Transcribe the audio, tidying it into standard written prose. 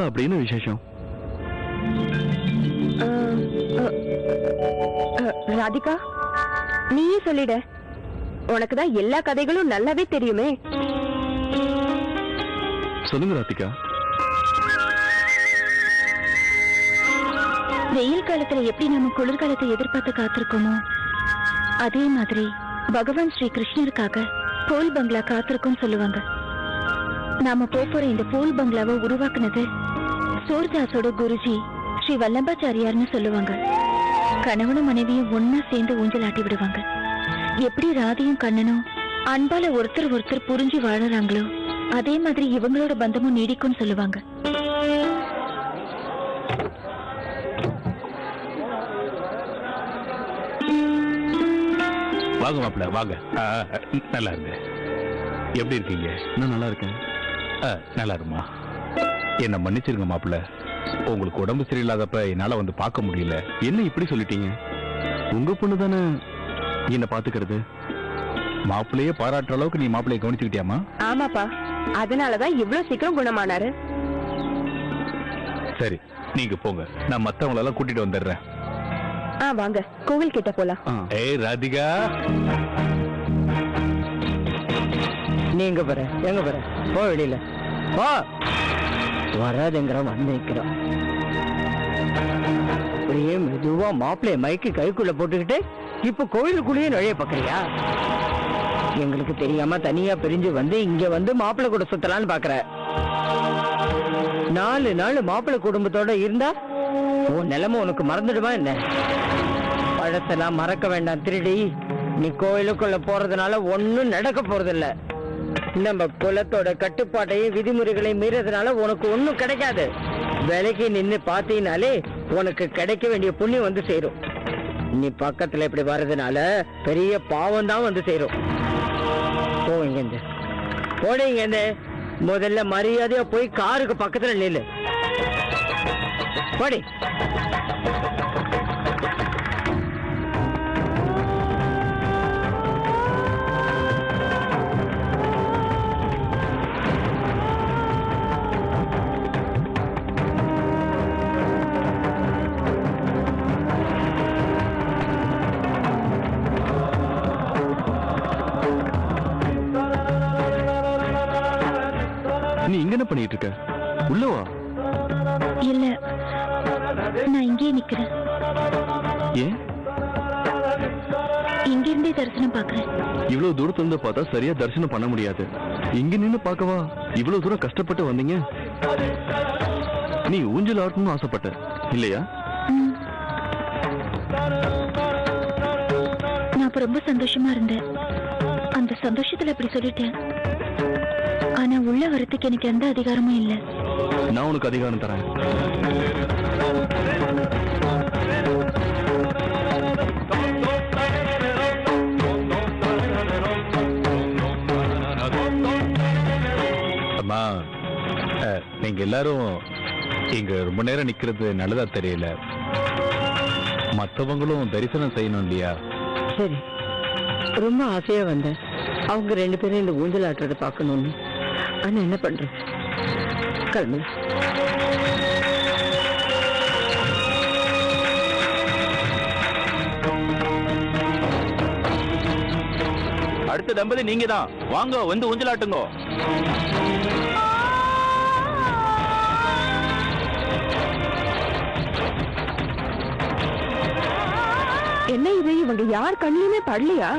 அப்படின்னு விசேஷம். ராதிகா, நீயே சொல்லிட. உனக்குதான் எல்லா கதைகளும் நல்லாவே தெரியுமே. சொல்லுங்க ராதிகா. வெயில் காலத்துல எப்படி நம்ம குளிர்காலத்தை எதிர்பார்த்து காத்திருக்கோமோ அதே மாதிரி பகவான் ஸ்ரீ கிருஷ்ணருக்காக பூல் பங்களா காத்திருக்கும் சொல்லுவாங்க. நாம போற இந்த பூல் பங்களாவை உருவாக்குனது சூர்தாஸோட குருஜி ஸ்ரீ வல்லபாச்சாரியார்னு சொல்லுவாங்க. கணவனும் மனைவியும் ஒன்னா சேர்ந்து ஊஞ்சல் ஆட்டி விடுவாங்க. எப்படி ராதியும் கண்ணனும் அன்பால ஒருத்தர் ஒருத்தர் புரிஞ்சு வாழறாங்களோ அதே மாதிரி இவங்களோட பந்தமும் நீடிக்கும்னு சொல்லுவாங்க. வாங்க மாப்பிள்ள வாங்க. நல்லா இருக்கு. எப்படி இருக்கீங்க? நான் நல்லா இருக்கேன். நல்லா இருமா. என்ன மன்னிச்சிருங்க மாப்பிள்ள, உங்களுக்கு உடம்பு சரியில்லாதப்ப என்னால வந்து பார்க்க முடியல. என்ன இப்படி சொல்லிட்டீங்க? உங்க பொண்ணு தானே என்ன பாத்துக்கிறது. மாப்பிள்ளையே பாராட்டுற அளவுக்கு நீ மாப்பிள்ளைய கவனிச்சுக்கிட்டியாமா? ஆமாப்பா, அதனாலதான் இவ்வளவு சீக்கிரம் குணமானாரு. சரி நீங்க போங்க, நான் மத்தவங்களெல்லாம் கூட்டிட்டு வந்துடுறேன். வாங்க கோவில் கிட்ட போலாம். ஏய் ராதிகா, நீங்க பாரு எங்க பாரு போ, வெளியில போ. வராதுங்கிறோம் வந்து நிக்கிறோம். அப்படியே மெதுவா மாப்பிள்ளைய மைக்கு கைக்குள்ள போட்டுக்கிட்டு இப்ப கோயிலுக்குள்ளேயே நுழைய பாக்குறியா? எங்களுக்கு தெரியாம தனியா பிரிஞ்சு வந்து இங்க வந்து மாப்பிள்ளை கூட சுத்தலான்னு பாக்குற. 4 நாள் மாப்பிள்ளை குடும்பத்தோட இருந்தா உன் நிலைமை உனக்கு மறந்துடுமா என்ன? பழத்தெல்லாம் மறக்க வேண்டாம் திருடி. நீ கோயிலுக்குள்ள போறதுனால ஒன்னும் நடக்க போறதில்ல. நம்ம குலத்தோட கட்டுப்பாட்டையும் விதிமுறைகளையும் மீறதுனால உனக்கு ஒன்னும் கிடைக்காது. விலைக்கு நின்று பார்த்தீங்கனாலே உனக்கு கிடைக்க வேண்டிய புண்ணியம் வந்து சேரும். நீ பக்கத்துல இப்படி வர்றதுனால பெரிய பாவம் தான் வந்து சேரும். போவீங்க போடுங்க. முதல்ல மரியாதையா போய் காருக்கு பக்கத்துல நில்லு. போடி. நீ இங்க என்ன பண்ணிட்டு இருக்க? உள்ளவா? இல்ல, நான் இங்கே நிக்கிறேன். ஏன்? இங்க இருந்தே தரிசனம் பாக்குறேன். இவ்வளவு தூரத்துல இருந்து பார்த்தா சரியா தரிசனம் பண்ண முடியாது. இங்க நின்னு பார்க்கவா இவ்வளவு தூரம் கஷ்டப்பட்டு வந்தீங்க? நீ ஊஞ்சல் ஆடணும்னு ஆசைப்பட்ட இல்லையா? நான் அப்ப ரொம்ப சந்தோஷமா இருந்தேன். அந்த சந்தோஷத்துல அப்படி சொல்லிட்டேன். ஆனா உள்ள வரத்துக்கு எனக்கு எந்த அதிகாரமும் இல்ல. நான் உனக்கு அதிகாரம் தரேன். அம்மா, நீங்க எல்லாரும் இங்க ரொம்ப நேரம் நிக்கிறது நல்லதா தெரியல. மத்தவங்களும் தரிசனம் செய்யணும் இல்லையா? சரி, ரொம்ப ஆசையா வந்தேன் அவங்க 2 பேரும் இந்த ஊஞ்சல் ஆட்டுறதை பார்க்கணும்னு. ஆனா என்ன பண்றேன், கிளம்பு. அடுத்த தம்பதி நீங்க தான். வாங்க வந்து ஊஞ்சல் ஆட்டுங்க. என்ன இது, இவங்க யார் கண்ணிலுமே படலையா?